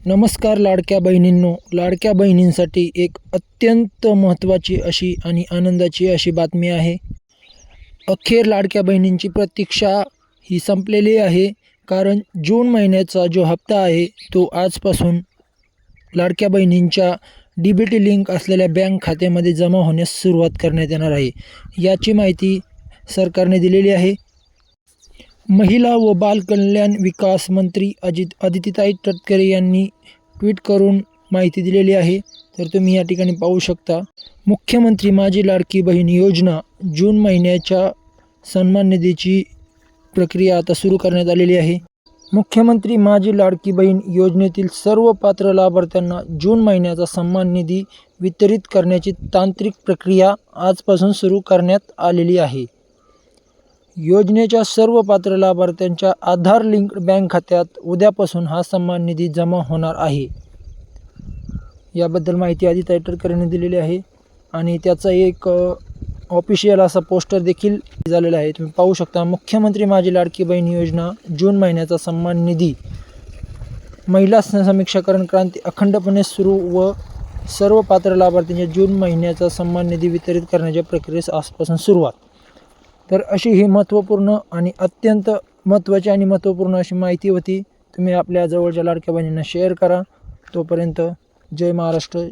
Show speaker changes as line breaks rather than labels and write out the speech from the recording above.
नमस्कार लाडक्या बहिणींनो, लाडक्या बहिणींसाठी एक अत्यंत महत्त्वाची अशी आणि आनंदाची अशी बातमी आहे. अखेर लाडक्या बहिणींची प्रतीक्षा ही संपलेली आहे. कारण जून महिन्याचा जो हप्ता आहे तो आजपासून लाडक्या बहिणींच्या DBT लिंक असलेल्या बँक खात्यामध्ये जमा होण्यास सुरुवात करण्यात येणार आहे. याची माहिती सरकारने दिलेली आहे. महिला व बालकल्याण विकास मंत्री अदितीताई तटकरे यांनी ट्विट करून माहिती दिलेली आहे. तर तुम्ही या ठिकाणी पाहू शकता. मुख्यमंत्री माझी लाडकी बहीण योजना जून महिन्याच्या सन्मान निधीची प्रक्रिया आता सुरू करण्यात आलेली आहे. मुख्यमंत्री माझी लाडकी बहीण योजनेतील सर्व पात्र लाभार्थ्यांना जून महिन्याचा सन्मान निधी वितरित करण्याची तांत्रिक प्रक्रिया आजपासून सुरू करण्यात आलेली आहे. योजनेच्या सर्व पात्र लाभार्थ्यांच्या आधार लिंक्ड बँक खात्यात उद्यापासून हा सन्मान निधी जमा होणार आहे. याबद्दल माहिती अदितीताई तटकरेंनी दिलेली आहे आणि त्याचा एक ऑफिशियल असा पोस्टर देखील झालेला आहे. तुम्ही पाहू शकता. मुख्यमंत्री माझी लाडकी बहीण योजना जून महिन्याचा सन्मान निधी महिला सक्षमीकरण क्रांती अखंडपणे सुरू व सर्व पात्र लाभार्थ्यांच्या जून महिन्याचा सन्मान निधी वितरित करण्याच्या प्रक्रियेस आजपासून सुरुवात. तर अशी ही महत्त्वपूर्ण आणि अत्यंत महत्त्वाची आणि महत्त्वपूर्ण अशी माहिती होती. तुम्ही आपल्या जवळच्या लाडक्या बहिणींना शेअर करा. तोपर्यंत जय महाराष्ट्र.